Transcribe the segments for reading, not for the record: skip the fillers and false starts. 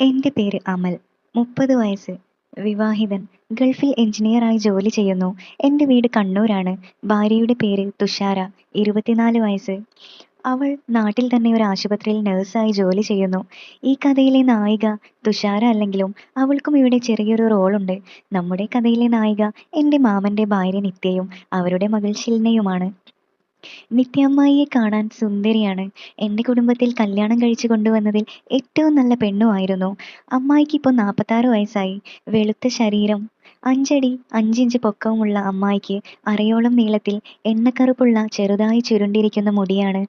എൻ്റെ പേര് അമൽ. 30 വയസ്സ്. വിവാഹിതൻ. ഗൾഫിൽ എഞ്ചിനീയറായി ജോലി ചെയ്യുന്നു. എൻ്റെ വീട് കണ്ണൂരാണ്. ഭാര്യയുടെ പേര് തുഷാര. 24 വയസ്സ്. അവൾ നാട്ടിൽ തന്നെ ഒരു ആശുപത്രിയിൽ നഴ്സായി ജോലി ചെയ്യുന്നു. ഈ കഥയിലെ നായിക തുഷാര അല്ലെങ്കിലും അവൾക്കും ഇവിടെ ചെറിയൊരു റോളുണ്ട്. നമ്മുടെ കഥയിലെ നായിക എൻ്റെ മാമൻ്റെ ഭാര്യ നിത്യയും അവരുടെ മകൾ ഷിൽനയുമാണ്. നിത്യമ്മായിയെ കാണാൻ സുന്ദരിയാണ്. എൻ്റെ കുടുംബത്തിൽ കല്യാണം കഴിച്ചു കൊണ്ടുവന്നതിൽ ഏറ്റവും നല്ല പെണ്ണുമായിരുന്നു. അമ്മായിക്കിപ്പോൾ 46 വയസ്സായി. വെളുത്ത ശരീരം. 5 അടി 5 ഇഞ്ച് പൊക്കവുമുള്ള അമ്മായിക്ക് അരയോളം നീളത്തിൽ എണ്ണക്കറുപ്പുള്ള ചെറുതായി ചുരുണ്ടിരിക്കുന്ന മുടിയാണ്.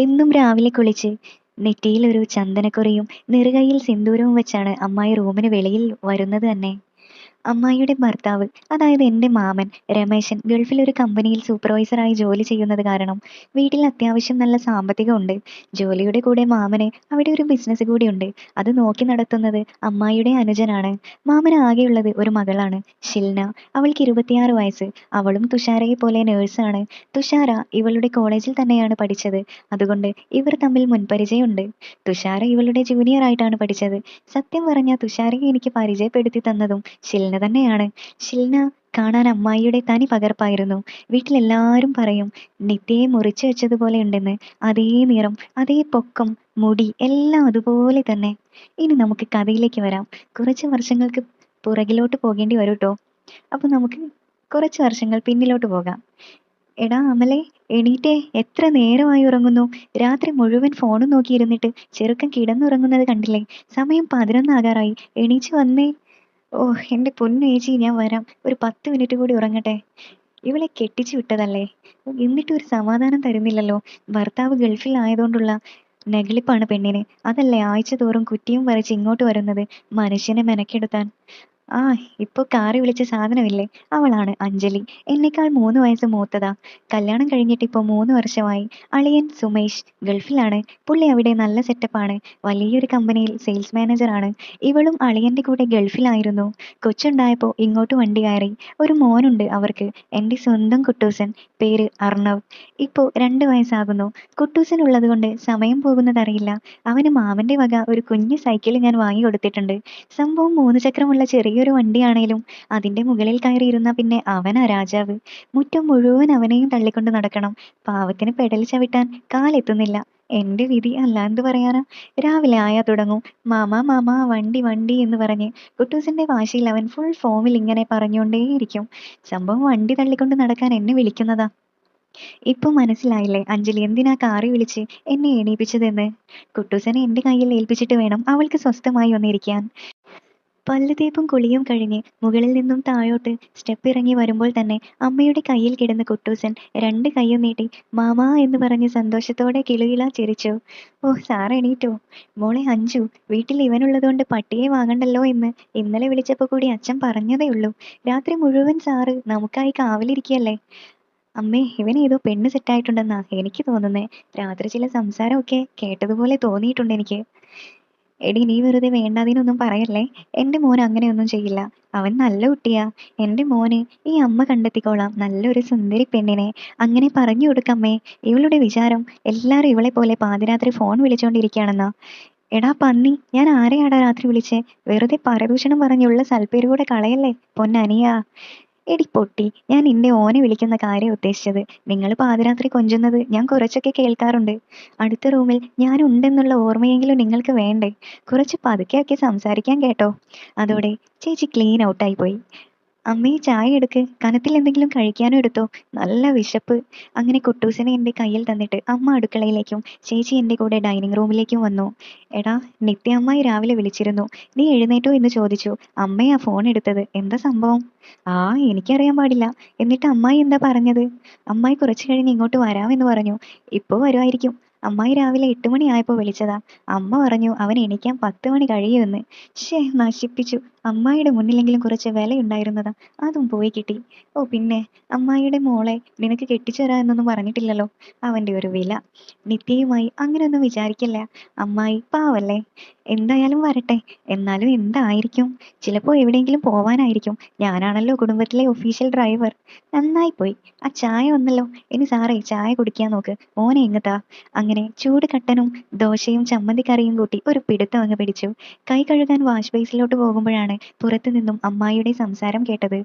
എന്നും രാവിലെ കുളിച്ച് നെറ്റിയിലൊരു ചന്ദനക്കുറിയും നെറുകയിൽ സിന്ദൂരവും വെച്ചാണ് അമ്മായി റൂമിന് വെളിയിൽ വരുന്നത് തന്നെ. അമ്മായിയുടെ ഭർത്താവ്, അതായത് എൻ്റെ മാമൻ രമേശൻ, ഗൾഫിൽ ഒരു കമ്പനിയിൽ സൂപ്പർവൈസറായി ജോലി ചെയ്യുന്നത് കാരണം വീട്ടിൽ അത്യാവശ്യം നല്ല സാമ്പത്തികമുണ്ട്. ജോലിയുടെ കൂടെ മാമന് അവിടെ ഒരു ബിസിനസ് കൂടിയുണ്ട്. അത് നോക്കി നടത്തുന്നത് അമ്മായിയുടെ അനുജനാണ്. മാമന് ആകെയുള്ളത് ഒരു മകളാണ്, ഷിൽന. അവൾക്ക് 26 വയസ്സ്. അവളും തുഷാരയെ പോലെ നേഴ്സാണ്. തുഷാര ഇവളുടെ കോളേജിൽ തന്നെയാണ് പഠിച്ചത്. അതുകൊണ്ട് ഇവർ തമ്മിൽ മുൻപരിചയമുണ്ട്. തുഷാര ഇവളുടെ ജൂനിയർ ആയിട്ടാണ് പഠിച്ചത്. സത്യം പറഞ്ഞാൽ തുഷാരയെ എനിക്ക് പരിചയപ്പെടുത്തി തന്നതും ഷിൽന തന്നെയാണ്. ഷിൽന കാണാൻ അമ്മായിയുടെ തനി പകർപ്പായിരുന്നു. വീട്ടിലെല്ലാരും പറയും നിത്യയെ മുറിച്ചു വെച്ചതുപോലെ ഉണ്ടെന്ന്. അതേ നിറം, അതേ പൊക്കം, മുടി എല്ലാം അതുപോലെ തന്നെ. ഇനി നമുക്ക് കഥയിലേക്ക് വരാം. കുറച്ച് വർഷങ്ങൾക്ക് പുറകിലോട്ട് പോകേണ്ടി വരും ട്ടോ. അപ്പൊ നമുക്ക് കുറച്ച് വർഷങ്ങൾ പിന്നിലോട്ട് പോകാം. എടാ അമലേ, എണീറ്റേ. എത്ര നേരമായി ഉറങ്ങുന്നു? രാത്രി മുഴുവൻ ഫോണും നോക്കിയിരുന്നിട്ട് ചെറുക്കൻ കിടന്നുറങ്ങുന്നത് കണ്ടില്ലേ? സമയം 11 ആകാറായി. എണീച്ച് വന്നേ. ഓ, എൻ്റെ പൊന്നു ചേച്ചി, ഞാൻ വരാം. ഒരു 10 മിനിറ്റ് കൂടി ഉറങ്ങട്ടെ. ഇവളെ കെട്ടിച്ചു വിട്ടതല്ലേ, എന്നിട്ട് ഒരു സമാധാനം തരുന്നില്ലല്ലോ. ഭർത്താവ് ഗൾഫിൽ ആയതുകൊണ്ടുള്ള നെഗളിപ്പാണ് പെണ്ണിന്. അതല്ലേ ആഴ്ച തോറും കുറ്റിയും പറിച്ച് ഇങ്ങോട്ട് വരുന്നത് മനുഷ്യനെ മെനക്കെടുത്താൻ. ആ, ഇപ്പൊ കാറി വിളിച്ച സാധനമില്ലേ, അവളാണ് അഞ്ജലി. എന്നെക്കാൾ 3 വയസ്സ് മൂത്തതാ. കല്യാണം കഴിഞ്ഞിട്ട് ഇപ്പൊ 3 വർഷമായി. അളിയൻ സുമേഷ് ഗൾഫിലാണ്. പുള്ളി അവിടെ നല്ല സെറ്റപ്പാണ്. വലിയൊരു കമ്പനിയിൽ സെയിൽസ് മാനേജറാണ്. ഇവളും അളിയന്റെ കൂടെ ഗൾഫിലായിരുന്നു. കൊച്ചുണ്ടായപ്പോ ഇങ്ങോട്ട് വണ്ടി കയറി. ഒരു മോനുണ്ട് അവർക്ക്, എൻ്റെ സ്വന്തം കുട്ടൂസൻ. പേര് അർണവ്. ഇപ്പോ 2 വയസ്സാകുന്നു. കുട്ടൂസൻ ഉള്ളത് കൊണ്ട് സമയം പോകുന്നതറിയില്ല. അവന് മാമന്റെ വക ഒരു കുഞ്ഞു സൈക്കിൾ ഞാൻ വാങ്ങി കൊടുത്തിട്ടുണ്ട്. സംഭവം 3 ചക്രമുള്ള ചെറിയൊരു വണ്ടിയാണേലും അതിന്റെ മുകളിൽ കയറി ഇരുന്നാ പിന്നെ അവനാ രാജാവ്. മുറ്റം മുഴുവൻ അവനെയും തള്ളിക്കൊണ്ട് നടക്കണം. പാവത്തിന് പെഡൽ ചവിട്ടാൻ കാലെത്തുന്നില്ല. എൻ്റെ വിധി, അല്ലാന്ത് പറയാനാ. രാവിലെ ആയാ തുടങ്ങും മാമാ മാമാ വണ്ടി വണ്ടി എന്ന് പറഞ്ഞ്. കുട്ടൂസിന്റെ വാശിയിൽ അവൻ ഫുൾ ഫോമിൽ ഇങ്ങനെ പറഞ്ഞുകൊണ്ടേയിരിക്കും. സംഭവം വണ്ടി തള്ളിക്കൊണ്ട് നടക്കാൻ എന്നെ വിളിക്കുന്നതാ. ഇപ്പൊ മനസ്സിലായില്ലേ അഞ്ജലി എന്തിനാ കാറി വിളിച്ച് എന്നെ എണീപ്പിച്ചതെന്ന്? കുട്ടൂസനെ എൻ്റെ കയ്യിൽ ഏൽപ്പിച്ചിട്ട് വേണം അവൾക്ക് സ്വസ്ഥമായി ഒന്നിരിക്കാൻ. പല്ലുതേപ്പും കുളിയും കഴിഞ്ഞ് മുകളിൽ നിന്നും താഴോട്ട് സ്റ്റെപ്പ് ഇറങ്ങി വരുമ്പോൾ തന്നെ അമ്മയുടെ കയ്യിൽ കിടന്ന കുട്ടൂസൻ 2 കൈയും നീട്ടി മാമാ എന്ന് പറഞ്ഞ് സന്തോഷത്തോടെ കിലുകിലാ ചിരിച്ചു. ഓ, സാർ എണീറ്റോ? മോളെ അഞ്ജു, വീട്ടിൽ ഇവനുള്ളതുകൊണ്ട് പട്ടിയെ വാങ്ങണ്ടല്ലോ എന്ന് ഇന്നലെ വിളിച്ചപ്പോ കൂടി അച്ഛൻ പറഞ്ഞതേ ഉള്ളൂ. രാത്രി മുഴുവൻ സാറ് നമുക്കായി കാവലിരിക്കുകയല്ലേ. അമ്മേ, ഇവൻ ഏതോ പെണ്ണ് സെറ്റായിട്ടുണ്ടെന്നാ എനിക്ക് തോന്നുന്നേ. രാത്രി ചില സംസാരമൊക്കെ കേട്ടതുപോലെ തോന്നിയിട്ടുണ്ട് എനിക്ക്. എടി, നീ വെറുതെ വേണ്ടാതീനൊന്നും പറയല്ലേ. എൻ്റെ മോൻ അങ്ങനെയൊന്നും ചെയ്യില്ല. അവൻ നല്ല കുട്ടിയാ. എൻ്റെ മോന് ഈ അമ്മ കണ്ടെത്തിക്കോളാം നല്ലൊരു സുന്ദരി പെണ്ണിനെ. അങ്ങനെ പറഞ്ഞു കൊടുക്കമ്മേ. ഇവളുടെ വിചാരം എല്ലാരും ഇവളെ പോലെ പാതിരാത്രി ഫോൺ വിളിച്ചോണ്ടിരിക്കുകയാണെന്നാ. എടാ പന്നി, ഞാൻ ആരെയാടാ രാത്രി വിളിച്ചേ? വെറുതെ പരദൂഷണം പറഞ്ഞുള്ള സൽപ്പേര് കൂടെ കളയല്ലേ പൊന്നനിയാ. എടി പൊട്ടി, ഞാൻ നിന്റെ ഓനെ വിളിക്കുന്ന കാര്യം ഉദ്ദേശിച്ചത്. നിങ്ങൾ പാതിരാത്രി കൊഞ്ചുന്നത് ഞാൻ കുറച്ചൊക്കെ കേൾക്കാറുണ്ട്. അടുത്ത റൂമിൽ ഞാൻ ഉണ്ടെന്നുള്ള ഓർമ്മയെങ്കിലും നിങ്ങൾക്ക് വേണ്ടേ? കുറച്ച് പതുക്കെയൊക്കെ സംസാരിക്കാൻ കേട്ടോ. അതോടെ ചേച്ചി ക്ലീൻ ഔട്ടായി പോയി. അമ്മേ, ചായ എടുക്ക്. കനത്തിൽ എന്തെങ്കിലും കഴിക്കാനും എടുത്തോ. നല്ല വിശപ്പ്. അങ്ങനെ കുട്ടൂസനെ എൻ്റെ കയ്യിൽ തന്നിട്ട് അമ്മ അടുക്കളയിലേക്കും ചേച്ചി എൻ്റെ കൂടെ ഡൈനിങ് റൂമിലേക്കും വന്നു. എടാ, നിത്യ അമ്മായി രാവിലെ വിളിച്ചിരുന്നു. നീ എഴുന്നേറ്റോ എന്ന് ചോദിച്ചു. അമ്മയാ ഫോൺ എടുത്തത്. എന്താ സംഭവം? ആ, എനിക്കറിയാൻ പാടില്ല. എന്നിട്ട് അമ്മായി എന്താ പറഞ്ഞത്? അമ്മായി കുറച്ച് കഴിഞ്ഞ് ഇങ്ങോട്ട് വരാമെന്ന് പറഞ്ഞു. ഇപ്പോ വരുമായിരിക്കും. അമ്മായി രാവിലെ 8 മണി ആയപ്പോൾ വിളിച്ചതാ. അമ്മ പറഞ്ഞു അവൻ എണീക്കാൻ 10 മണി കഴിയുമെന്ന്. നശിപ്പിച്ചു. അമ്മായിയുടെ മുന്നിലെങ്കിലും കുറച്ച് വിലയുണ്ടായിരുന്നതാ, അതും പോയി കിട്ടി. ഓ പിന്നെ, അമ്മായിയുടെ മോളെ നിനക്ക് കെട്ടിച്ചു തരാ എന്നൊന്നും പറഞ്ഞിട്ടില്ലല്ലോ. അവന്റെ ഒരു വില. നിത്യയുമായി അങ്ങനെയൊന്നും വിചാരിക്കില്ല. അമ്മായി പാവല്ലേ. എന്തായാലും വരട്ടെ. എന്നാലും എന്തായിരിക്കും? ചിലപ്പോ എവിടെയെങ്കിലും പോവാനായിരിക്കും. ഞാനാണല്ലോ കുടുംബത്തിലെ ഒഫീഷ്യൽ ഡ്രൈവർ. നന്നായി പോയി. ആ ചായ വന്നല്ലോ. ഇനി സാറേ ചായ കുടിക്കാൻ നോക്ക്. മോനെ ഇങ്ങത്താ. അങ്ങനെ ചൂട് കട്ടനും ദോശയും ചമ്മന്തിക്കറിയും കൂട്ടി ഒരു പിടുത്തം അങ്ങ് പിടിച്ചു. കൈ കഴുകാൻ വാഷ് ബേസിലോട്ട് പോകുമ്പോഴാണ് പുറത്തു നിന്നും അമ്മായിയുടെ സംസാരം കേട്ടത്.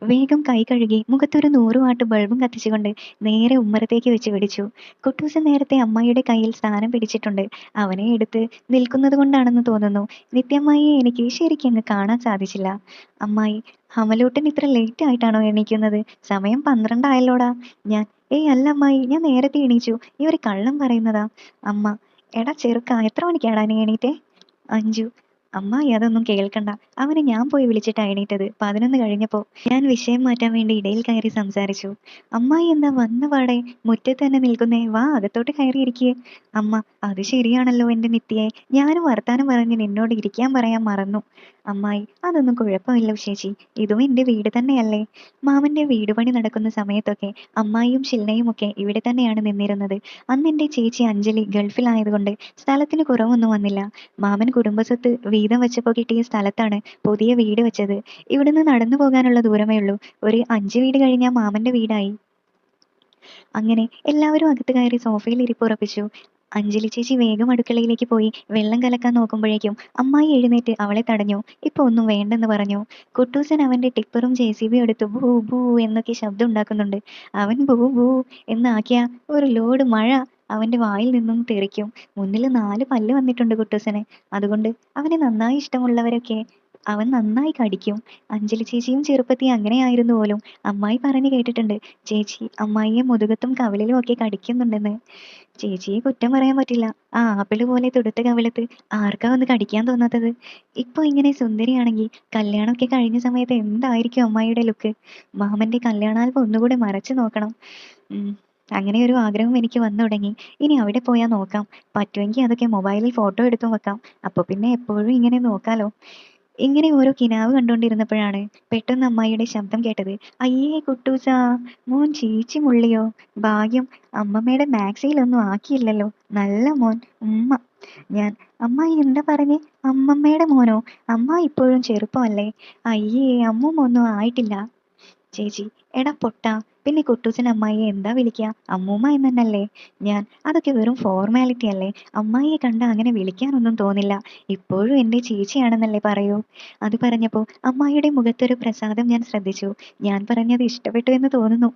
വേഗം കൈ കഴുകി മുഖത്തൊരു 100 വാട്ട് ബൾബും കത്തിച്ചുകൊണ്ട് നേരെ ഉമ്മറത്തേക്ക് വെച്ച് പിടിച്ചു. കുട്ടൂസൻ നേരത്തെ അമ്മായിയുടെ കയ്യിൽ സ്ഥാനം പിടിച്ചിട്ടുണ്ട്. അവനെ എടുത്ത് നിൽക്കുന്നത് കൊണ്ടാണെന്ന് തോന്നുന്നു നിത്യമ്മായിയെ എനിക്ക് ശരിക്കങ്ങ് കാണാൻ സാധിച്ചില്ല. അമ്മായി, അമലൂട്ടൻ ഇത്ര ലേറ്റ് ആയിട്ടാണോ എണീക്കുന്നത്? സമയം 12 ആയല്ലോടാ. ഞാൻ, ഏയ് അല്ല അമ്മായി, ഞാൻ നേരത്തെ എണീച്ചു. ഇവര് കള്ളം പറയുന്നതാ. അമ്മ, എടാ ചെറുക്കാ, എത്ര മണിക്കാടാ നീ എണീറ്റേ? അഞ്ചു. അമ്മായി അതൊന്നും കേൾക്കണ്ട. അവനെ ഞാൻ പോയി വിളിച്ചിട്ടാ എണീറ്റത് 11 കഴിഞ്ഞപ്പോ. ഞാൻ വിഷയം മാറ്റാൻ വേണ്ടി ഇടയിൽ കയറി സംസാരിച്ചു. അമ്മായി എന്താ വന്ന പാടെ മുറ്റത്ത് തന്നെ നിൽക്കുന്നേ? വാ അകത്തോട്ട് കയറിയിരിക്കേ. അമ്മ, അത് ശരിയാണല്ലോ എന്റെ നിത്യയെ, ഞാനും വർത്താനം പറഞ്ഞ് നിന്നോട് ഇരിക്കാൻ പറയാൻ മറന്നു. അമ്മായി, അതൊന്നും കുഴപ്പമില്ല ചേച്ചി, ഇതും എന്റെ വീട് തന്നെയല്ലേ. മാമന്റെ വീട് പണി നടക്കുന്ന സമയത്തൊക്കെ അമ്മായിയും ഷിൽനയും ഒക്കെ ഇവിടെ തന്നെയാണ് നിന്നിരുന്നത്. അന്ന് എന്റെ ചേച്ചി അഞ്ജലി ഗൾഫിലായതുകൊണ്ട് സ്ഥലത്തിന് കുറവൊന്നും വന്നില്ല. മാമൻ കുടുംബസ്വത്ത് വീതം വെച്ചപ്പോ കിട്ടിയ സ്ഥലത്താണ് പുതിയ വീട് വെച്ചത്. ഇവിടുന്ന് നടന്നു പോകാനുള്ള ദൂരമേ ഉള്ളൂ. ഒരു 5 വീട് കഴിഞ്ഞാൽ മാമന്റെ വീടായി. അങ്ങനെ എല്ലാവരും അകത്ത് കയറി സോഫയിൽ ഇരിപ്പുറപ്പിച്ചു. അഞ്ജലി ചേച്ചി വേഗം അടുക്കളയിലേക്ക് പോയി വെള്ളം കലക്കാൻ നോക്കുമ്പോഴേക്കും അമ്മായി എഴുന്നേറ്റ് അവളെ തടഞ്ഞു. ഇപ്പൊ ഒന്നും വേണ്ടെന്ന് പറഞ്ഞു. കുട്ടൂസൻ അവന്റെ ടിപ്പറും JCB എടുത്ത് ഭൂ ഭൂ എന്നൊക്കെ ശബ്ദം ഉണ്ടാക്കുന്നുണ്ട്. അവൻ ഭൂ ഭൂ എന്നാക്കിയ ഒരു ലോഡ് മഴ അവന്റെ വായിൽ നിന്നും തെറിക്കും. മുന്നിൽ 4 പല്ല് വന്നിട്ടുണ്ട് കുട്ടൂസന്. അതുകൊണ്ട് അവന് നന്നായി ഇഷ്ടമുള്ളവരൊക്കെ അവൻ നന്നായി കടിക്കും. അഞ്ജലി ചേച്ചിയും ചെറുപ്പത്തി അങ്ങനെയായിരുന്നു പോലും. അമ്മായി പറഞ്ഞു കേട്ടിട്ടുണ്ട് ചേച്ചി അമ്മായിയെ മുതുകത്തും കവിളിലും ഒക്കെ കടിക്കുന്നുണ്ടെന്ന്. ചേച്ചിയെ കുറ്റം പറയാൻ പറ്റില്ല. ആ ആപ്പിള് പോലെ തുടുത്ത കവിളത്ത് ആർക്കാ വന്ന് കടിക്കാൻ തോന്നാത്തത്? ഇപ്പൊ ഇങ്ങനെ സുന്ദരിയാണെങ്കിൽ കല്യാണമൊക്കെ കഴിഞ്ഞ സമയത്ത് എന്തായിരിക്കും അമ്മായിയുടെ ലുക്ക്? മാമന്റെ കല്യാണാൽബം ഒന്നുകൂടെ മറച്ചു നോക്കണം. അങ്ങനെ ഒരു ആഗ്രഹം എനിക്ക് വന്നു തുടങ്ങി. ഇനി അവിടെ പോയാൽ നോക്കാം. പറ്റുമെങ്കിൽ അതൊക്കെ മൊബൈലിൽ ഫോട്ടോ എടുത്തും വെക്കാം. അപ്പൊ പിന്നെ എപ്പോഴും ഇങ്ങനെ നോക്കാലോ. ഇങ്ങനെ ഓരോ കിനാവ് കണ്ടോണ്ടിരുന്നപ്പോഴാണ് പെട്ടെന്ന് അമ്മായിയുടെ ശബ്ദം കേട്ടത്. അയ്യേ കുട്ടൂസാ, മോൻ ചീച്ചി മുള്ളിയോ? ഭാഗ്യം അമ്മമ്മയുടെ മാക്സിയിലൊന്നും ആക്കിയില്ലല്ലോ. നല്ല മോൻ. ഉമ്മ. ഞാൻ, അമ്മായി എന്താ പറഞ്ഞേ? അമ്മമ്മയുടെ മോനോ? അമ്മ ഇപ്പോഴും ചെറുപ്പമല്ലേ. അയ്യേ അമ്മൂമ്മ ഒന്നും ആയിട്ടില്ല. ചേച്ചി, എടാ പൊട്ടാ, പിന്നെ കുട്ടൂസൻ അമ്മായിയെ എന്താ വിളിക്കുക? അമ്മൂമ്മ എന്നല്ലേ. ഞാൻ, അതൊക്കെ വെറും ഫോർമാലിറ്റി അല്ലേ. അമ്മായിയെ കണ്ട അങ്ങനെ വിളിക്കാനൊന്നും തോന്നില്ല. ഇപ്പോഴും എന്റെ ചേച്ചിയാണെന്നല്ലേ പറയൂ. അത് പറഞ്ഞപ്പോ അമ്മായിയുടെ മുഖത്തൊരു പ്രസാദം ഞാൻ ശ്രദ്ധിച്ചു. ഞാൻ പറഞ്ഞത് ഇഷ്ടപ്പെട്ടു എന്ന് തോന്നുന്നു.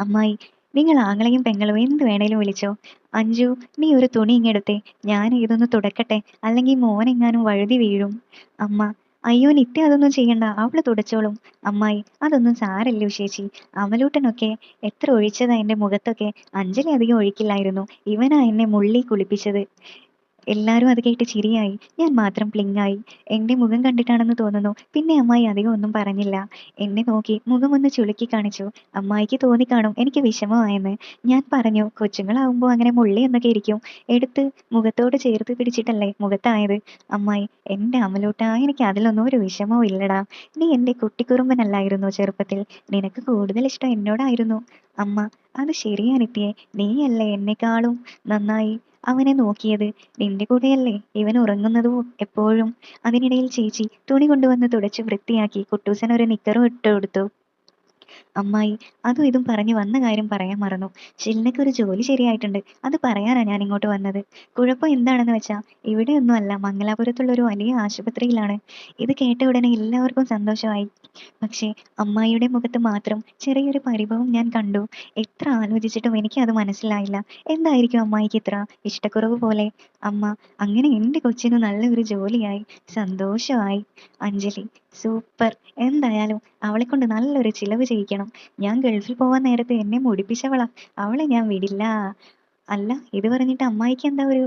അമ്മായി, നിങ്ങൾ ആങ്ങളെയും പെങ്ങളും എന്ത് വേണേലും വിളിച്ചോ. അഞ്ജു, നീ ഒരു തുണി ഇങ്ങെടുത്തേ, ഞാൻ ഇതൊന്ന് തുടക്കട്ടെ, അല്ലെങ്കിൽ മോനെങ്ങാനും വഴുതി വീഴും. അമ്മ, അയ്യോ നിത്യ അതൊന്നും ചെയ്യണ്ട, അവള് തുടച്ചോളും. അമ്മായി, അതൊന്നും സാരല്ല ചേച്ചി. അമലൂട്ടനൊക്കെ എത്ര ഒഴിച്ചതാ എന്റെ മുഖത്തൊക്കെ. അഞ്ജലി അധികം ഒഴിക്കില്ലായിരുന്നു. ഇവനാ എന്നെ മുള്ളി കുളിപ്പിച്ചത്. എല്ലാരും അത് കേട്ട് ചിരിയായി. ഞാൻ മാത്രം പ്ലിങ്ങായി. എന്റെ മുഖം കണ്ടിട്ടാണെന്ന് തോന്നുന്നു. പിന്നെ അമ്മായി അധികം ഒന്നും പറഞ്ഞില്ല. എന്നെ നോക്കി മുഖമൊന്ന് ചുളുക്കി കാണിച്ചു. അമ്മായിക്ക് തോന്നിക്കാണും എനിക്ക് വിഷമമായെന്ന്. ഞാൻ പറഞ്ഞു, കൊച്ചുങ്ങളാവുമ്പോ അങ്ങനെ മുള്ളി എന്നൊക്കെ ഇരിക്കും. എടുത്ത് മുഖത്തോട് ചേർത്ത് പിടിച്ചിട്ടല്ലേ മുഖത്തായത്. അമ്മായി, എന്റെ അമലൂട്ടാ, എനിക്ക് അതിലൊന്നും ഒരു വിഷമവും ഇല്ലടാ. നീ എന്റെ കുട്ടിക്കുറുമ്പനല്ലായിരുന്നോ ചെറുപ്പത്തിൽ? നിനക്ക് കൂടുതൽ ഇഷ്ടം എന്നോടായിരുന്നു. അമ്മ, അത് ശരിയാ നിത്യേ, നീയല്ലേ എന്നെക്കാളും നന്നായി അവനെ നോക്കിയത്. നിന്റെ കൂടെയല്ലേ ഇവൻ ഉറങ്ങുന്നതും എപ്പോഴും. അതിനിടയിൽ ചേച്ചി തുണി കൊണ്ടുവന്ന് തുടച്ച് വൃത്തിയാക്കി കുട്ടൂസൻ ഒരു നിക്കറും ഇട്ട് കൊടുത്തു. അമ്മായി, അതും ഇതും പറഞ്ഞു വന്ന കാര്യം പറയാൻ മറന്നു. ഷിൽനയ്ക്ക് ഒരു ജോലി ശരിയായിട്ടുണ്ട്. അത് പറയാനാ ഞാൻ ഇങ്ങോട്ട് വന്നത്. കുഴപ്പം എന്താണെന്ന് വെച്ചാ ഇവിടെയൊന്നും അല്ല, മംഗലാപുരത്തുള്ള ഒരു വലിയ ആശുപത്രിയിലാണ്. ഇത് കേട്ട ഉടനെ എല്ലാവർക്കും സന്തോഷമായി. പക്ഷേ അമ്മായിയുടെ മുഖത്ത് മാത്രം ചെറിയൊരു പരിഭവം ഞാൻ കണ്ടു. എത്ര ആലോചിച്ചിട്ടും എനിക്ക് അത് മനസ്സിലായില്ല. എന്തായിരിക്കും അമ്മായിക്ക് ഇത്ര ഇഷ്ടക്കുറവ് പോലെ? അമ്മ, അങ്ങനെ എന്റെ കൊച്ചിന് നല്ലൊരു ജോലിയായി, സന്തോഷമായി. അഞ്ജലി, സൂപ്പർ. എന്തായാലും അവളെ കൊണ്ട് നല്ലൊരു ചിലവ് ചെയ്യിക്കണം. ഞാൻ ഗൾഫിൽ പോവാൻ നേരത്ത് എന്നെ മുടിപ്പിച്ചവളാ. അവളെ ഞാൻ വിടില്ല. അല്ല, ഇത് പറഞ്ഞിട്ട് അമ്മായിക്ക് എന്താ ഒരു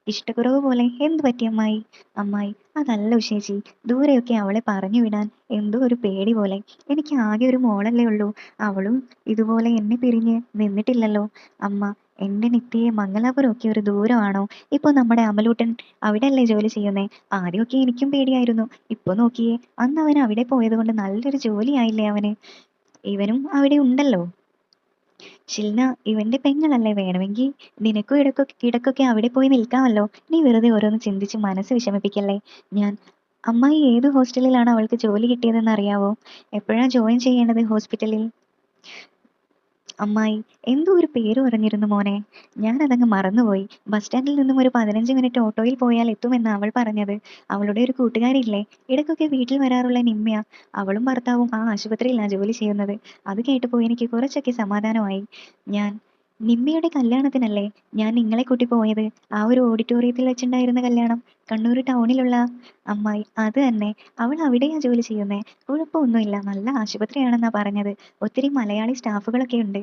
ഇഷ്ടക്കുറവ് പോലെ? എന്ത് പറ്റി അമ്മായി? അമ്മായി, അതല്ല ഉഷേച്ചി, ദൂരെയൊക്കെ അവളെ പറഞ്ഞു വിടാൻ എന്തോ ഒരു പേടി പോലെ. എനിക്ക് ആകെ ഒരു മോളല്ലേ ഉള്ളൂ. അവളും ഇതുപോലെ എന്നെ പിരിഞ്ഞ് നിന്നിട്ടില്ലല്ലോ. അമ്മ, എൻ്റെ നിത്യയെ മംഗലാപുരമൊക്കെ ഒരു ദൂരമാണോ? ഇപ്പൊ നമ്മുടെ അമലൂട്ടൻ അവിടെയല്ലേ ജോലി ചെയ്യുന്നേ? ആദ്യമൊക്കെ എനിക്കും പേടിയായിരുന്നു. ഇപ്പൊ നോക്കിയേ, അന്ന് അവൻ അവിടെ പോയത് കൊണ്ട് നല്ലൊരു ജോലിയായില്ലേ അവന്. ഇവനും അവിടെ ഉണ്ടല്ലോ. ഷിൽന ഇവന്റെ പെങ്ങളല്ലേ, വേണമെങ്കിൽ നിനക്കും ഇടക്കൊക്കെ അവിടെ പോയി നിൽക്കാമല്ലോ. നീ വെറുതെ ഓരോന്ന് ചിന്തിച്ച് മനസ്സ് വിഷമിപ്പിക്കല്ലേ. ഞാൻ അമ്മായി ഏത് ഹോസ്റ്റലിലാണ് അവൾക്ക് ജോലി കിട്ടിയതെന്ന് അറിയാവോ? എപ്പോഴാ ജോയിൻ ചെയ്യേണ്ടത് ഹോസ്പിറ്റലിൽ? അമ്മായി എന്തോ ഒരു പേര് പറഞ്ഞിരുന്നു മോനെ, ഞാനതങ്ങ് മറന്നുപോയി. ബസ് സ്റ്റാൻഡിൽ നിന്നും ഒരു 15 മിനിറ്റ് ഓട്ടോയിൽ പോയാൽ എത്തുമെന്ന് അവൾ പറഞ്ഞത്. അവളുടെ ഒരു കൂട്ടുകാരിയില്ലേ, ഇടയ്ക്കൊക്കെ വീട്ടിൽ വരാറുള്ള നിമ്മ്യ, അവളും ഭർത്താവും ആ ആശുപത്രിയിലാണ് ജോലി ചെയ്യുന്നത്. അത് കേട്ടപ്പോൾ എനിക്ക് കുറച്ചൊക്കെ സമാധാനമായി. ഞാൻ നിമ്മിയുടെ കല്യാണത്തിനല്ലേ ഞാൻ നിങ്ങളെ കൂട്ടി പോയത്? ആ ഒരു ഓഡിറ്റോറിയത്തിൽ വെച്ചുണ്ടായിരുന്ന കല്യാണം, കണ്ണൂർ ടൗണിലുള്ള. അമ്മായി അത് തന്നെ, അവൾ അവിടെയാ ജോലി ചെയ്യുന്നേ. കുഴപ്പമൊന്നുമില്ല, നല്ല ആശുപത്രിയാണെന്നാ പറഞ്ഞത്. ഒത്തിരി മലയാളി സ്റ്റാഫുകളൊക്കെ ഉണ്ട്.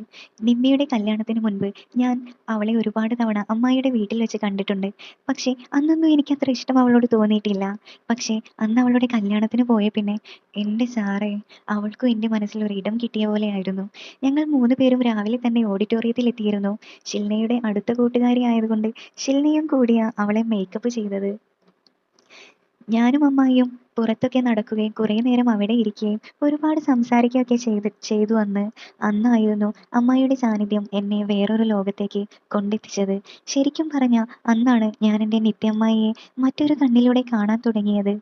നിമ്മിയുടെ കല്യാണത്തിന് മുൻപ് ഞാൻ അവളെ ഒരുപാട് തവണ അമ്മായിയുടെ വീട്ടിൽ വെച്ച് കണ്ടിട്ടുണ്ട്. പക്ഷെ അന്നൊന്നും എനിക്ക് അത്ര ഇഷ്ടം അവളോട് തോന്നിയിട്ടില്ല. പക്ഷെ അന്ന് അവളുടെ കല്യാണത്തിന് പോയ പിന്നെ എൻ്റെ സാറേ, അവൾക്കും എൻ്റെ മനസ്സിൽ ഒരു ഇടം കിട്ടിയ പോലെയായിരുന്നു. ഞങ്ങൾ 3 പേരും രാവിലെ തന്നെ ഓഡിറ്റോറിയത്തിൽ എത്തിയിരുന്നു. ഷിൽനയുടെ അടുത്ത കൂട്ടുകാരി ആയതുകൊണ്ട് ഷിൽനയും കൂടിയാ അവളെ മേക്കപ്പ് ചെയ്തത്. ഞാനും അമ്മായിയും പുറത്തൊക്കെ നടക്കുകയും കുറേ നേരം അവിടെ ഇരിക്കുകയും ഒരുപാട് സംസാരിക്കുകയൊക്കെ ചെയ്തു അന്ന്. അന്നായിരുന്നു അമ്മായിയുടെ സാന്നിധ്യം എന്നെ വേറൊരു ലോകത്തേക്ക് കൊണ്ടെത്തിച്ചത്. ശരിക്കും പറഞ്ഞാൽ അന്നാണ് ഞാൻ എൻ്റെ നിത്യമ്മായിയെ മറ്റൊരു കണ്ണിലൂടെ കാണാൻ തുടങ്ങിയത്.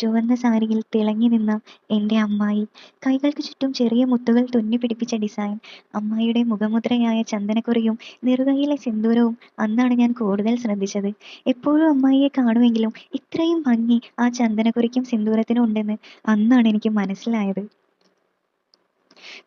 ചുവന്ന സാരിയിൽ തിളങ്ങി നിന്ന എൻ്റെ അമ്മായി, കൈകൾക്ക് ചുറ്റും ചെറിയ മുത്തുകൾ തുന്നി പിടിപ്പിച്ച ഡിസൈൻ, അമ്മായിയുടെ മുഖമുദ്രയായ ചന്ദനക്കുറിയും നെറുകയിലെ സിന്ദൂരവും അന്നാണ് ഞാൻ കൂടുതൽ ശ്രദ്ധിച്ചത്. എപ്പോഴും അമ്മായിയെ കാണുമെങ്കിലും ഇത്രയും ഭംഗി ആ ചന്ദനക്കുറിക്കും സിന്ദൂരത്തിനും ഉണ്ടെന്ന് അന്നാണ് എനിക്ക് മനസ്സിലായത്.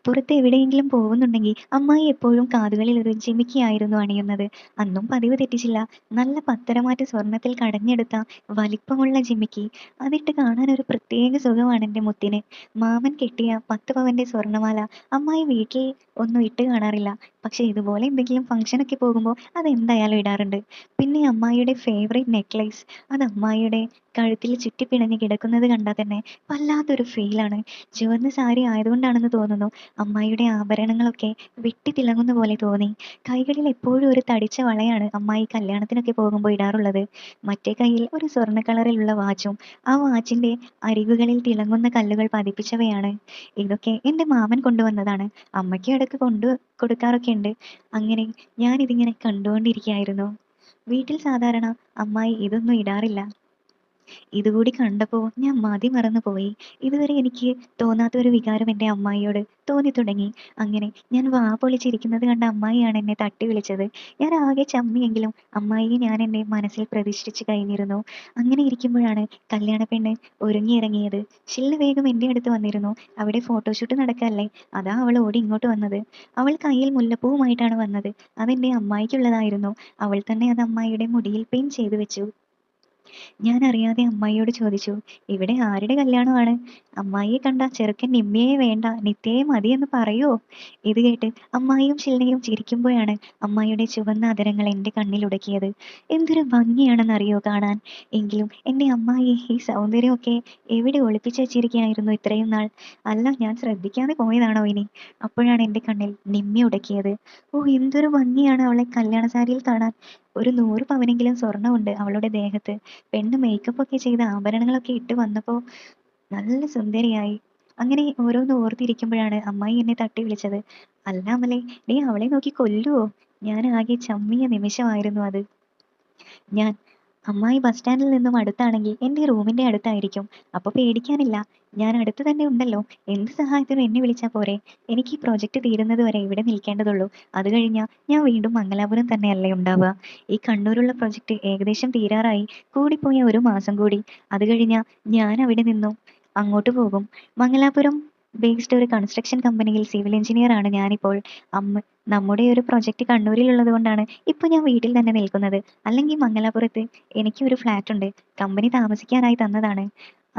പുറത്ത് എവിടെയെങ്കിലും പോകുന്നുണ്ടെങ്കിൽ അമ്മായി എപ്പോഴും കാതുകളിൽ ഒരു ജിമിക്കിയായിരുന്നു അണിയുന്നത്. അന്നും പതിവ് തെറ്റിച്ചില്ല. നല്ല പത്തരമാറ്റ് സ്വർണത്തിൽ കടഞ്ഞെടുത്ത വലിപ്പമുള്ള ജിമിക്കി. അതിട്ട് കാണാൻ ഒരു പ്രത്യേക സുഖമാണ് എൻ്റെ മുത്തിന്. മാമൻ കെട്ടിയ 10 പവന്റെ സ്വർണമാല അമ്മായി വീട്ടിൽ ഒന്നും ഇട്ട് കാണാറില്ല. പക്ഷെ ഇതുപോലെ എന്തെങ്കിലും ഫംഗ്ഷനൊക്കെ പോകുമ്പോൾ അതെന്തായാലും ഇടാറുണ്ട്. പിന്നെ അമ്മായിയുടെ ഫേവറേറ്റ് നെക്ലേസ്, അത് അമ്മായിയുടെ കഴുത്തിൽ ചുറ്റിപ്പിണഞ്ഞ് കിടക്കുന്നത് കണ്ടാൽ തന്നെ വല്ലാത്തൊരു ഫീലാണ്. ചുവന്ന സാരി ആയതുകൊണ്ടാണെന്ന് തോന്നുന്നു അമ്മായിയുടെ ആഭരണങ്ങളൊക്കെ വെട്ടിത്തിളങ്ങുന്ന പോലെ തോന്നി. കൈകളിൽ എപ്പോഴും ഒരു തടിച്ച വളയാണ് അമ്മായി കല്യാണത്തിനൊക്കെ പോകുമ്പോൾ ഇടാറുള്ളത്. മറ്റേ കയ്യിൽ ഒരു സ്വർണ്ണ കളറിലുള്ള വാച്ചും. ആ വാച്ചിന്റെ അരികുകളിൽ തിളങ്ങുന്ന കല്ലുകൾ പതിപ്പിച്ചവയാണ്. ഇതൊക്കെ എൻ്റെ മാമൻ കൊണ്ടുവന്നതാണ്. അമ്മയ്ക്കും ഇടയ്ക്ക് കൊടുക്കാറൊക്കെ ഉണ്ട്. അങ്ങനെ ഞാനിതിങ്ങനെ കണ്ടുകൊണ്ടിരിക്കുകയായിരുന്നു. വീട്ടിൽ സാധാരണ അമ്മായി ഇതൊന്നും ഇടാറില്ല. ഇതുകൂടി കണ്ടപ്പോൾ ഞാൻ മതിമറന്നു പോയി. ഇതുവരെ എനിക്ക് തോന്നാത്ത ഒരു വികാരം എൻ്റെ അമ്മായിയോട് തോന്നിത്തുടങ്ങി. അങ്ങനെ ഞാൻ വാ പൊളിച്ചിരിക്കുന്നത് കണ്ട അമ്മായിയാണ് എന്നെ തട്ടി വിളിച്ചത്. ഞാൻ ആകെ ചമ്മിയെങ്കിലും അമ്മായിയെ ഞാൻ എൻ്റെ മനസ്സിൽ പ്രതിഷ്ഠിച്ച് കഴിഞ്ഞിരുന്നു. അങ്ങനെ ഇരിക്കുമ്പോഴാണ് കല്യാണപ്പെണ്ണ് ഒരുങ്ങിയിറങ്ങിയത്. ഷില്ല വേഗം എൻ്റെ അടുത്ത് വന്നിരുന്നു. അവിടെ ഫോട്ടോഷൂട്ട് നടക്കല്ലേ, അതാ അവൾ ഓടി ഇങ്ങോട്ട് വന്നത്. അവൾ കയ്യിൽ മുല്ലപ്പൂവുമായിട്ടാണ് വന്നത്. അതെൻ്റെ അമ്മായിക്കുള്ളതായിരുന്നു. അവൾ തന്നെ അത് അമ്മായിയുടെ മുടിയിൽ പിൻ ചെയ്തു വെച്ചു. ഞാൻ അറിയാതെ അമ്മായിയോട് ചോദിച്ചു, ഇവിടെ ആരുടെ കല്യാണമാണ്? അമ്മായിയെ കണ്ട ചെറുക്കൻ നിമ്മിയെ വേണ്ട നിത്യയെ മതിയെന്ന് പറയുവോ? ഇത് കേട്ട് അമ്മായിയും ഷിൽനയും ചിരിക്കുമ്പോഴാണ് അമ്മായിയുടെ ചുവന്ന അധരങ്ങൾ എൻ്റെ കണ്ണിലുടക്കിയത്. എന്തൊരു ഭംഗിയാണെന്നറിയോ കാണാൻ. എങ്കിലും എൻ്റെ അമ്മായി ഈ സൗന്ദര്യമൊക്കെ എവിടെ ഒളിപ്പിച്ചു വെച്ചിരിക്കുകയായിരുന്നു ഇത്രയും നാൾ? അല്ല, ഞാൻ ശ്രദ്ധിക്കാതെ പോയതാണോ ഇനി? അപ്പോഴാണ് എൻ്റെ കണ്ണിൽ നിമ്മി ഉടക്കിയത്. ഓ, എന്തൊരു ഭംഗിയാണ് അവളെ കല്യാണ സാരിയിൽ കാണാൻ. ഒരു 100 പവനെങ്കിലും സ്വർണ്ണമുണ്ട് അവളുടെ ദേഹത്ത്. പെണ്ണ് മേക്കപ്പ് ഒക്കെ ചെയ്ത് ആഭരണങ്ങളൊക്കെ ഇട്ട് വന്നപ്പോൾ നല്ല സുന്ദരിയായി. അങ്ങനെ ഓരോന്ന് ഓർത്തിരിക്കുമ്പോഴാണ് അമ്മായി എന്നെ തട്ടി വിളിച്ചത്. അല്ല അമലേ, നീ അവളെ നോക്കി കൊല്ലുവോ? ഞാൻ ആകെ ചമ്മിയ നിമിഷമായിരുന്നു അത്. ഞാൻ അമ്മായി ബസ് സ്റ്റാൻഡിൽ നിന്നും അടുത്താണെങ്കിൽ എൻ്റെ റൂമിൻ്റെ അടുത്തായിരിക്കും. അപ്പോൾ പേടിക്കാനില്ല, ഞാൻ അടുത്ത് തന്നെ ഉണ്ടല്ലോ. എന്ത് സഹായത്തിനും എന്നെ വിളിച്ചാൽ പോരെ. എനിക്ക് ഈ പ്രൊജക്റ്റ് തീരുന്നത് വരെ ഇവിടെ നിൽക്കേണ്ടതുള്ളൂ. അത് കഴിഞ്ഞാൽ ഞാൻ വീണ്ടും മംഗലാപുരം തന്നെയല്ലേ ഉണ്ടാവുക. ഈ കണ്ണൂരുള്ള പ്രൊജക്റ്റ് ഏകദേശം തീരാറായി. കൂടിപ്പോയ 1 മാസം കൂടി. അത് കഴിഞ്ഞാൽ ഞാൻ അവിടെ നിന്നും അങ്ങോട്ട് പോകും. മംഗലാപുരം ബേസ്ഡ് ഒരു കൺസ്ട്രക്ഷൻ കമ്പനിയിൽ സിവിൽ എഞ്ചിനീയർ ആണ് ഞാനിപ്പോൾ. നമ്മുടെ ഒരു പ്രൊജക്റ്റ് കണ്ണൂരിലുള്ളത് കൊണ്ടാണ് ഇപ്പോൾ ഞാൻ വീട്ടിൽ തന്നെ നിൽക്കുന്നത്. അല്ലെങ്കിൽ മംഗലാപുരത്ത് എനിക്ക് ഒരു ഫ്ലാറ്റ് ഉണ്ട്, കമ്പനി താമസിക്കാനായി തന്നതാണ്.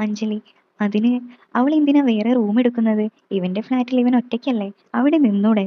അഞ്ജലി, അതിന് അവൾ എന്തിനാ വേറെ റൂം എടുക്കുന്നത്? ഇവന്റെ ഫ്ലാറ്റിൽ ഇവൻ ഒറ്റയ്ക്കല്ലേ, അവിടെ നിന്നൂടെ?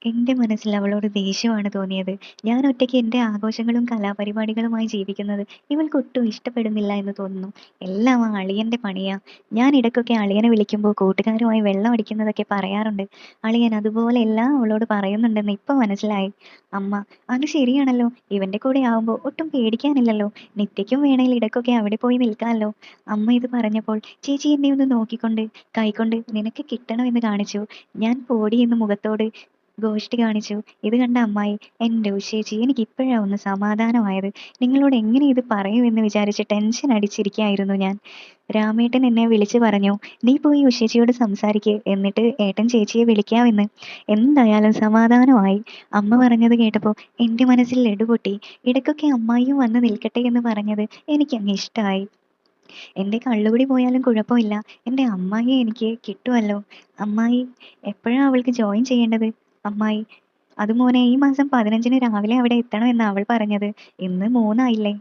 എന്റെ മനസ്സിൽ അവളോട് ദേഷ്യമാണ് തോന്നിയത്. ഞാൻ ഒറ്റയ്ക്ക് എന്റെ ആഘോഷങ്ങളും കലാപരിപാടികളുമായി ജീവിക്കുന്നത് ഇവൾക്കൊട്ടും ഇഷ്ടപ്പെടുന്നില്ല എന്ന് തോന്നുന്നു. എല്ലാം ആ അളിയന്റെ പണിയാ. ഞാൻ ഇടയ്ക്കൊക്കെ അളിയനെ വിളിക്കുമ്പോൾ കൂട്ടുകാരുമായി വെള്ളം അടിക്കുന്നതൊക്കെ പറയാറുണ്ട്. അളിയൻ അതുപോലെ എല്ലാം അവളോട് പറയുന്നുണ്ടെന്ന് ഇപ്പൊ മനസ്സിലായി. അമ്മ: അത് ശരിയാണല്ലോ, ഇവന്റെ കൂടെ ആവുമ്പോ ഒട്ടും പേടിക്കാനില്ലല്ലോ. നിത്യയ്ക്കും വേണേൽ ഇടയ്ക്കൊക്കെ അവിടെ പോയി നിൽക്കാമല്ലോ. അമ്മ ഇത് പറഞ്ഞപ്പോൾ ചേച്ചി എന്നെ ഒന്ന് നോക്കിക്കൊണ്ട് കൈകൊണ്ട് നിനക്ക് കിട്ടണമെന്ന് കാണിച്ചു. ഞാൻ പോടി എന്ന് മുഖത്തോട് ഗോഷ്ടി കാണിച്ചു. ഇത് കണ്ട അമ്മായി: എൻ്റെ ഉഷേച്ചി, എനിക്ക് ഇപ്പോഴാ ഒന്ന് സമാധാനമായത്. നിങ്ങളോട് എങ്ങനെ ഇത് പറയുമെന്ന് വിചാരിച്ച് ടെൻഷൻ അടിച്ചിരിക്കുകയായിരുന്നു ഞാൻ. രാമേട്ടൻ എന്നെ വിളിച്ചു പറഞ്ഞു, നീ പോയി ഉഷേച്ചിയോട് സംസാരിക്ക്, എന്നിട്ട് ഏട്ടൻ ചേച്ചിയെ വിളിക്കാമെന്ന്. എന്തായാലും സമാധാനമായി. അമ്മ പറഞ്ഞത് കേട്ടപ്പോൾ എൻ്റെ മനസ്സിൽ ലഡു പൊട്ടി. ഇടയ്ക്കൊക്കെ അമ്മായിയും വന്ന് നിൽക്കട്ടെ എന്ന് പറഞ്ഞത് എനിക്കങ്ങ് ഇഷ്ടമായി. എൻ്റെ കള്ളുകുടി പോയാലും കുഴപ്പമില്ല, എൻ്റെ അമ്മായിയെ എനിക്ക് കിട്ടുമല്ലോ. അമ്മായി: എപ്പോഴാ അവൾക്ക് ജോയിൻ ചെയ്യേണ്ടത്? അമ്മായി: അത് മോനെ, ഈ മാസം 15-ന് രാവിലെ അവിടെ എത്തണമെന്നാ അവൾ പറഞ്ഞത്. ഇന്ന് 3 ആയില്ലേ?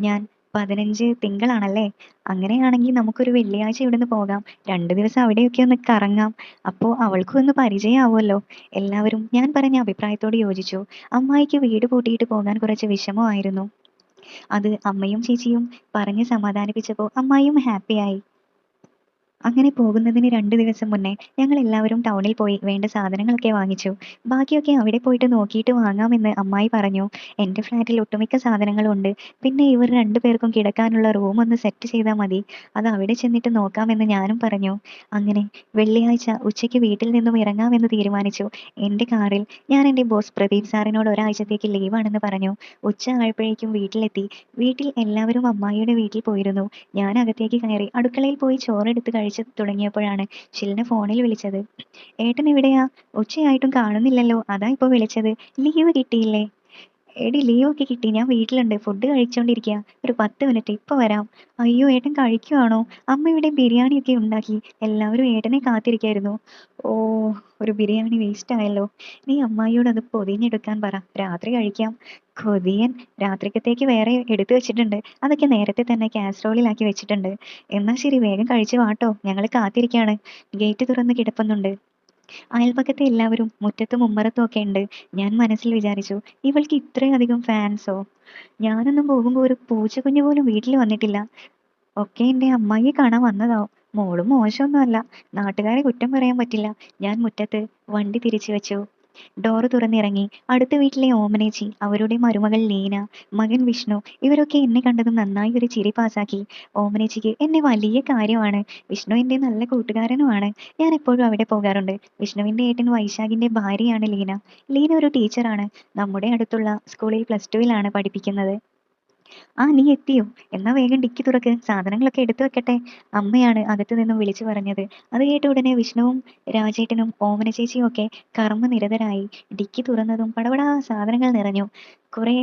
ഞാൻ: 15 തിങ്കളാണല്ലേ? അങ്ങനെയാണെങ്കിൽ നമുക്കൊരു വെള്ളിയാഴ്ച ഇവിടുന്ന് പോകാം. 2 ദിവസം അവിടെയൊക്കെ ഒന്ന് കറങ്ങാം. അപ്പോൾ അവൾക്കും ഒന്ന് പരിചയമാവുമല്ലോ. എല്ലാവരും ഞാൻ പറഞ്ഞ അഭിപ്രായത്തോട് യോജിച്ചു. അമ്മായിക്ക് വീട് പൂട്ടിയിട്ട് പോകാൻ കുറച്ച് വിഷമമായിരുന്നു. അത് അമ്മയും ചേച്ചിയും പറഞ്ഞ് സമാധാനിപ്പിച്ചപ്പോൾ അമ്മായിയും ഹാപ്പിയായി. അങ്ങനെ പോകുന്നതിന് 2 ദിവസം മുന്നേ ഞങ്ങൾ എല്ലാവരും ടൗണിൽ പോയി വേണ്ട സാധനങ്ങളൊക്കെ വാങ്ങിച്ചു. ബാക്കിയൊക്കെ അവിടെ പോയിട്ട് നോക്കിയിട്ട് വാങ്ങാമെന്ന് അമ്മായി പറഞ്ഞു. എൻ്റെ ഫ്ലാറ്റിൽ ഒട്ടുമിക്ക സാധനങ്ങളും ഉണ്ട്. പിന്നെ ഇവർ 2 പേർക്കും കിടക്കാനുള്ള റൂം ഒന്ന് സെറ്റ് ചെയ്താൽ മതി. അത് അവിടെ ചെന്നിട്ട് നോക്കാമെന്ന് ഞാനും പറഞ്ഞു. അങ്ങനെ വെള്ളിയാഴ്ച ഉച്ചയ്ക്ക് വീട്ടിൽ നിന്നും ഇറങ്ങാമെന്ന് തീരുമാനിച്ചു. എൻ്റെ കാറിൽ ഞാൻ എൻ്റെ ബോസ് പ്രദീപ് സാറിനോട് ഒരാഴ്ചത്തേക്ക് ലീവാണെന്ന് പറഞ്ഞു. ഉച്ച ആയപ്പോഴേക്കും വീട്ടിലെത്തി. വീട്ടിൽ എല്ലാവരും അമ്മായിയുടെ വീട്ടിൽ പോയിരുന്നു. ഞാൻ അകത്തേക്ക് കയറി അടുക്കളയിൽ പോയി ചോറെടുത്ത് കഴിച്ചു തുടങ്ങിയപ്പോഴാണ് ഷിൽന ഫോണിൽ വിളിച്ചത്. ഏട്ടൻ എവിടെയാ? ഉച്ചയായിട്ടും കാണുന്നില്ലല്ലോ, അതാ ഇപ്പൊ വിളിച്ചത്. ലീവ് കിട്ടിയില്ലേ? എടി ലീവൊക്കെ കിട്ടി, ഞാൻ വീട്ടിലുണ്ട്, ഫുഡ് കഴിച്ചോണ്ടിരിക്കുക. ഒരു 10 മിനിറ്റ്, ഇപ്പൊ വരാം. അയ്യോ, ഏട്ടൻ കഴിക്കുവാണോ? അമ്മ ഇവിടെ ബിരിയാണിയൊക്കെ ഉണ്ടാക്കി, എല്ലാവരും ഏട്ടനെ കാത്തിരിക്കായിരുന്നു. ഓ, ഒരു ബിരിയാണി വേസ്റ്റ് ആയല്ലോ. നീ അമ്മായിയോട് അത് പൊതിഞ്ഞെടുക്കാൻ പറ, രാത്രി കഴിക്കാം. കൊതിയൻ. രാത്രിക്കത്തേക്ക് വേറെ എടുത്തു വെച്ചിട്ടുണ്ട്. അതൊക്കെ നേരത്തെ തന്നെ കാസറോളിലാക്കി വെച്ചിട്ടുണ്ട്. എന്നാ ശരി, വേഗം കഴിച്ചു വാട്ടോ, ഞങ്ങൾ കാത്തിരിക്കാണ്. ഗേറ്റ് തുറന്ന് കിടപ്പുന്നുണ്ട്. അയൽപക്കത്തെ എല്ലാവരും മുറ്റത്തും ഉമ്മറത്തും ഒക്കെ ഉണ്ട്. ഞാൻ മനസ്സിൽ വിചാരിച്ചു, ഇവൾക്ക് ഇത്രയധികം ഫാൻസോ? ഞാനൊന്നും പോകുമ്പോൾ ഒരു പൂച്ചക്കുഞ്ഞു പോലും വീട്ടിൽ വന്നിട്ടില്ല. ഒക്കെ എൻ്റെ അമ്മായിയെ കാണാൻ വന്നതാവും. മോളും മോശമൊന്നുമല്ല, നാട്ടുകാരെ കുറ്റം പറയാൻ പറ്റില്ല. ഞാൻ മുറ്റത്ത് വണ്ടി തിരിച്ചു വെച്ചു. ഡോറ് തുറന്നിറങ്ങി. അടുത്ത വീട്ടിലെ ഓമനേച്ചി, അവരുടെ മരുമകൾ ലീന, മകൻ വിഷ്ണു, ഇവരൊക്കെ എന്നെ കണ്ടതും നന്നായി ഒരു ചിരി പാസാക്കി. ഓമനേച്ചിക്ക് എന്നെ വലിയ കാര്യമാണ്. വിഷ്ണു എൻ്റെ നല്ല കൂട്ടുകാരനുമാണ്. ഞാൻ എപ്പോഴും അവിടെ പോകാറുണ്ട്. വിഷ്ണുവിൻ്റെ ഏട്ടൻ വൈശാഖിൻ്റെ ഭാര്യയാണ് ലീന. ലീന ഒരു ടീച്ചറാണ്. നമ്മുടെ അടുത്തുള്ള സ്കൂളിൽ +2-ലാണ് പഠിപ്പിക്കുന്നത്. ആ, നീ എത്തിയോ? എന്നാ വേഗം ഡിക്കി തുറക്ക്, സാധനങ്ങളൊക്കെ എടുത്തു വെക്കട്ടെ. അമ്മയാണ് അകത്തു നിന്നും വിളിച്ചു പറഞ്ഞത്. അത് കേട്ട ഉടനെ വിഷ്ണുവും രാജേട്ടനും ഓമന ചേച്ചിയും ഒക്കെ കർമ്മനിരതരായി. ഡിക്കി തുറന്നതും പടപടാ സാധനങ്ങൾ നിറഞ്ഞു. കുറെ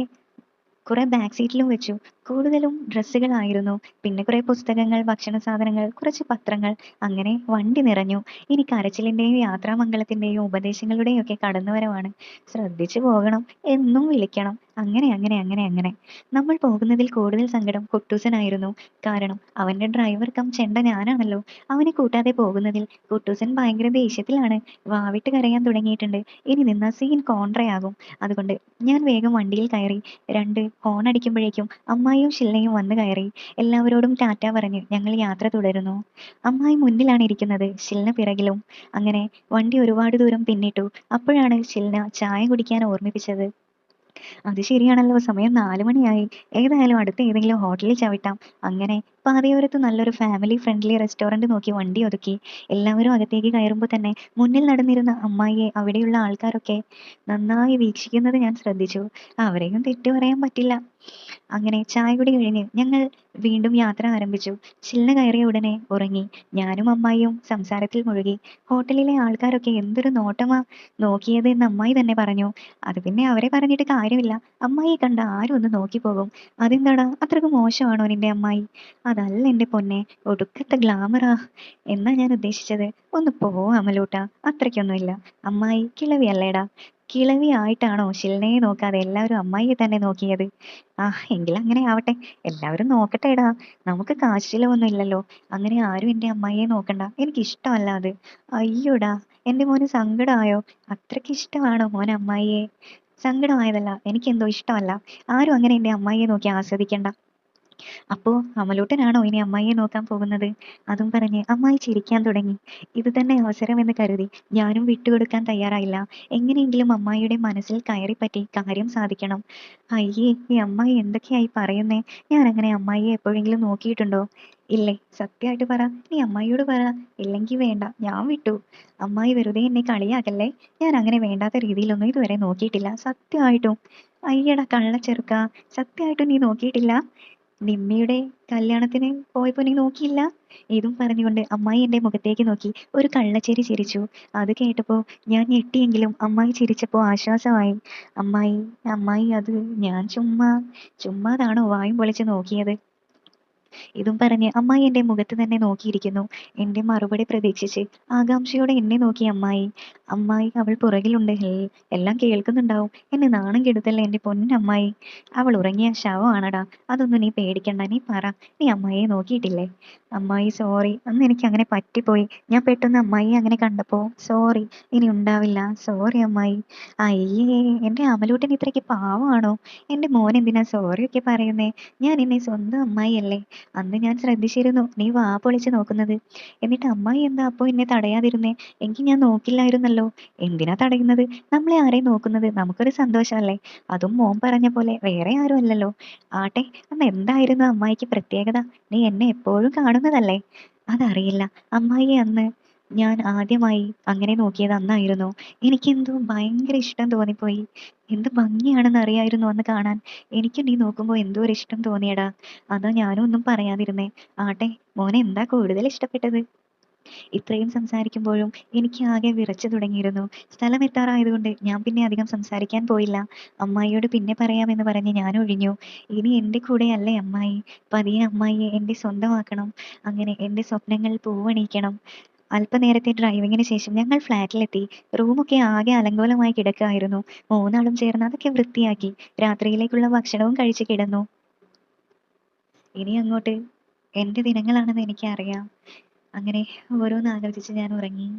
കുറെ ബാക്ക് സീറ്റിലും വെച്ചു. കൂടുതലും ഡ്രസ്സുകളായിരുന്നു. പിന്നെ കുറെ പുസ്തകങ്ങൾ, ഭക്ഷണ സാധനങ്ങൾ, കുറച്ച് പത്രങ്ങൾ. അങ്ങനെ വണ്ടി നിറഞ്ഞു. ഇനി കരച്ചിലിന്റെയും യാത്രാമംഗളത്തിന്റെയും ഉപദേശങ്ങളുടെയും ഒക്കെ കടന്നുവരവാണ്. ശ്രദ്ധിച്ചു പോകണം, എന്നും വിളിക്കണം. അങ്ങനെ അങ്ങനെ അങ്ങനെ അങ്ങനെ. നമ്മൾ പോകുന്നതിൽ കൂടുതൽ സങ്കടം കുട്ടൂസനായിരുന്നു. കാരണം അവന്റെ ഡ്രൈവർ കം ചെണ്ട ഞാനാണല്ലോ. അവനെ കൂട്ടാതെ പോകുന്നതിൽ കുട്ടൂസൻ ഭയങ്കര ദേഷ്യത്തിലാണ്. വാവിട്ട് കരയാൻ തുടങ്ങിയിട്ടുണ്ട്. ഇനി നിന്നാ സീൻ കോൺട്രയാകും. അതുകൊണ്ട് ഞാൻ വേഗം വണ്ടിയിൽ കയറി. 2 ഹോൺ അടിക്കുമ്പോഴേക്കും അമ്മായിയും ഷിൽനയും വന്നു കയറി. എല്ലാവരോടും ടാറ്റ പറഞ്ഞ് ഞങ്ങൾ യാത്ര തുടരുന്നു. അമ്മായി മുന്നിലാണ് ഇരിക്കുന്നത്, ഷിൽന പിറകിലും. അങ്ങനെ വണ്ടി ഒരുപാട് ദൂരം പിന്നിട്ടു. അപ്പോഴാണ് ഷിൽന ചായ കുടിക്കാൻ ഓർമ്മിപ്പിച്ചത്. അത് ശരിയാണല്ലോ, സമയം 4 മണിയായി. ഏതായാലും അടുത്ത ഏതെങ്കിലും ഹോട്ടലിൽ ചവിട്ടാം. അങ്ങനെ പാതയോരത്ത് നല്ലൊരു ഫാമിലി ഫ്രണ്ട്ലി റെസ്റ്റോറന്റ് നോക്കി വണ്ടി ഒതുക്കി. എല്ലാവരും അകത്തേക്ക് കയറുമ്പോൾ തന്നെ മുന്നിൽ നടന്നിരുന്ന അമ്മായിയെ അവിടെയുള്ള ആൾക്കാരൊക്കെ നന്നായി വീക്ഷിക്കുന്നത് ഞാൻ ശ്രദ്ധിച്ചു. അവരെയും തെറ്റു പറയാൻ പറ്റില്ല. അങ്ങനെ ചായ കുടി കഴിഞ്ഞ് ഞങ്ങൾ വീണ്ടും യാത്ര ആരംഭിച്ചു. ഷിൽന കയറിയ ഉടനെ ഉറങ്ങി. ഞാനും അമ്മായിയും സംസാരത്തിൽ മുഴുകി. ഹോട്ടലിലെ ആൾക്കാരൊക്കെ എന്തൊരു നോട്ടമാ നോക്കിയത് എന്ന് അമ്മായി തന്നെ പറഞ്ഞു. അത് പിന്നെ അവരെ പറഞ്ഞിട്ട് കാര്യമില്ല. അമ്മായിയെ കണ്ട ആരും ഒന്ന് നോക്കിപ്പോകും. അതെന്താടാ, അത്രക്ക് മോശമാണോ നിന്റെ അമ്മായി? അതല്ല എൻ്റെ പൊന്നെ, ഒടുക്കത്തെ ഗ്ലാമറാ എന്നാ ഞാൻ ഉദ്ദേശിച്ചത്. ഒന്ന് പോ അമലൂട്ടാ, അത്രയ്ക്കൊന്നുമില്ല. അമ്മായി കിളവിയല്ലേടാ. കിളവിയായിട്ടാണോ ഷിൽനയെ നോക്കാതെ എല്ലാവരും അമ്മായിയെ തന്നെ നോക്കിയത്? ആ, എങ്കിൽ അങ്ങനെ ആവട്ടെ. എല്ലാവരും നോക്കട്ടെടാ, നമുക്ക് കാശ് ചിലവൊന്നും ഇല്ലല്ലോ. അങ്ങനെ ആരും എൻ്റെ അമ്മായിയെ നോക്കണ്ട, എനിക്കിഷ്ടമല്ല അത്. അയ്യോടാ, എൻ്റെ മോന് സങ്കടമായോ? അത്രയ്ക്ക് ഇഷ്ടമാണോ മോന് അമ്മായിയെ? സങ്കടമായതല്ല, എനിക്കെന്തോ ഇഷ്ടമല്ല. ആരും അങ്ങനെ എൻ്റെ അമ്മായിയെ നോക്കി ആസ്വദിക്കണ്ട. അപ്പോ അമലൂട്ടനാണോ ഇനി അമ്മായിയെ നോക്കാൻ പോകുന്നത്? അതും പറഞ്ഞ് അമ്മായി ചിരിക്കാൻ തുടങ്ങി. ഇത് തന്നെ അവസരമെന്ന് കരുതി ഞാനും വിട്ടുകൊടുക്കാൻ തയ്യാറായില്ല. എങ്ങനെയെങ്കിലും അമ്മായിയുടെ മനസ്സിൽ കയറിപ്പറ്റി കാര്യം സാധിക്കണം. അയ്യേ, ഈ അമ്മായി എന്തൊക്കെയായി പറയുന്നേ? ഞാനങ്ങനെ അമ്മായിയെ എപ്പോഴെങ്കിലും നോക്കിയിട്ടുണ്ടോ? ഇല്ലേ? സത്യമായിട്ട് പറ. നീ അമ്മായിയോട് പറ. ഇല്ലെങ്കി വേണ്ട, ഞാൻ വിട്ടു. അമ്മായി വെറുതെ എന്നെ കളിയാക്കല്ലേ. ഞാൻ അങ്ങനെ വേണ്ടാത്ത രീതിയിലൊന്നും ഇതുവരെ നോക്കിയിട്ടില്ല. സത്യമായിട്ടും. അയ്യടാ കള്ളച്ചെറുക്കാ, സത്യമായിട്ടും നീ നോക്കിയിട്ടില്ല? നിമ്മിയുടെ കല്യാണത്തിന് പോയപ്പോ നീ നോക്കിയില്ല? ഇതും പറഞ്ഞുകൊണ്ട് അമ്മായി എൻ്റെ മുഖത്തേക്ക് നോക്കി ഒരു കള്ളച്ചിരി ചിരിച്ചു. അത് കേട്ടപ്പോ ഞാൻ ഞെട്ടിയെങ്കിലും അമ്മായി ചിരിച്ചപ്പോ ആശ്വാസമായി. അമ്മായി, അമ്മായി അത് ഞാൻ ചുമ്മാതാണോ വായും പൊളിച്ച് നോക്കിയത്? ഇതും പറഞ്ഞ് അമ്മായി എൻ്റെ മുഖത്ത് തന്നെ നോക്കിയിരിക്കുന്നു. എൻ്റെ മറുപടി പ്രതീക്ഷിച്ച് ആകാംക്ഷയോടെ എന്നെ നോക്കി അമ്മായി. അമ്മായി അവൾ പുറകിലുണ്ട്. എല്ലാം കേൾക്കുന്നുണ്ടാവും. എന്നെ നാണം കെടുത്തല്ലേ എൻ്റെ പൊന്നമ്മായി. അവൾ ഉറങ്ങിയ ശവമാണെടാ. അതൊന്നും നീ പേടിക്കണ്ട. നീ പറ, നീ അമ്മായിയെ നോക്കിയിട്ടില്ലേ? അമ്മായി സോറി, അന്ന് എനിക്ക് അങ്ങനെ പറ്റിപ്പോയി. ഞാൻ പെട്ടെന്ന് അമ്മായിയെ അങ്ങനെ കണ്ടപ്പോ സോറി. ഇനി ഉണ്ടാവില്ല. സോറി അമ്മായി. അയ്യേ, എൻ്റെ അമലൂട്ടൻ ഇത്രയ്ക്ക് പാവമാണോ? എൻ്റെ മോൻ എന്തിനാ സോറിയൊക്കെ പറയുന്നേ? ഞാൻ എന്നെ സ്വന്തം അമ്മായിയല്ലേ. അന്ന് ഞാൻ ശ്രദ്ധിച്ചിരുന്നു നീ വാ പൊളിച്ച് നോക്കുന്നത്. എന്നിട്ട് അമ്മായി എന്താ അപ്പൊ എന്നെ തടയാതിരുന്നേ? എങ്കിൽ ഞാൻ നോക്കില്ലായിരുന്നല്ലോ. എന്തിനാ തടയുന്നത്? നമ്മളെ ആരെയും നോക്കുന്നത് നമുക്കൊരു സന്തോഷമല്ലേ. അതും മോൻ പറഞ്ഞ പോലെ വേറെ ആരും അല്ലല്ലോ. ആട്ടെ, അന്ന് എന്തായിരുന്നു അമ്മായിക്ക് പ്രത്യേകത? നീ എന്നെ എപ്പോഴും കാണുന്നതല്ലേ. അതറിയില്ല. അമ്മായിയെ അന്ന് ഞാൻ ആദ്യമായി അങ്ങനെ നോക്കിയത് അന്നായിരുന്നു. എനിക്കെന്തോ ഭയങ്കര ഇഷ്ടം തോന്നിപ്പോയി. എന്ത് ഭംഗിയാണെന്ന് അറിയായിരുന്നു അന്ന് കാണാൻ. എനിക്കും നീ നോക്കുമ്പോ എന്തോ ഒരു ഇഷ്ടം തോന്നിയടാ. അതാ ഞാനും ഒന്നും പറയാതിരുന്നേ. ആട്ടെ, മോനെ എന്താ കൂടുതൽ ഇഷ്ടപ്പെട്ടത്? ഇത്രയും സംസാരിക്കുമ്പോഴും എനിക്ക് ആകെ വിറച്ചു തുടങ്ങിയിരുന്നു. സ്ഥലം എത്താറായതുകൊണ്ട് ഞാൻ പിന്നെ അധികം സംസാരിക്കാൻ പോയില്ല. അമ്മായിയോട് പിന്നെ പറയാമെന്ന് പറഞ്ഞ് ഞാൻ ഒഴിഞ്ഞു. ഇനി എൻ്റെ കൂടെയല്ലേ അമ്മായി. പതിയെ അമ്മായിയെ എൻ്റെ സ്വന്തമാക്കണം. അങ്ങനെ എൻ്റെ സ്വപ്നങ്ങൾ പൂവണിയിക്കണം. അല്പനേരത്തെ ഡ്രൈവിങ്ങിന് ശേഷം ഞങ്ങൾ ഫ്ലാറ്റിലെത്തി. റൂമൊക്കെ ആകെ അലങ്കോലമായി കിടക്കായിരുന്നു. മൂന്നാളും ചേർന്ന് അതൊക്കെ വൃത്തിയാക്കി രാത്രിയിലേക്കുള്ള ഭക്ഷണവും കഴിച്ച് കിടന്നു. ഇനി അങ്ങോട്ട് എൻ്റെ ദിനങ്ങളാണെന്ന് എനിക്കറിയാം. അങ്ങനെ ഓരോന്ന് ആലോചിച്ച് ഞാൻ ഉറങ്ങി.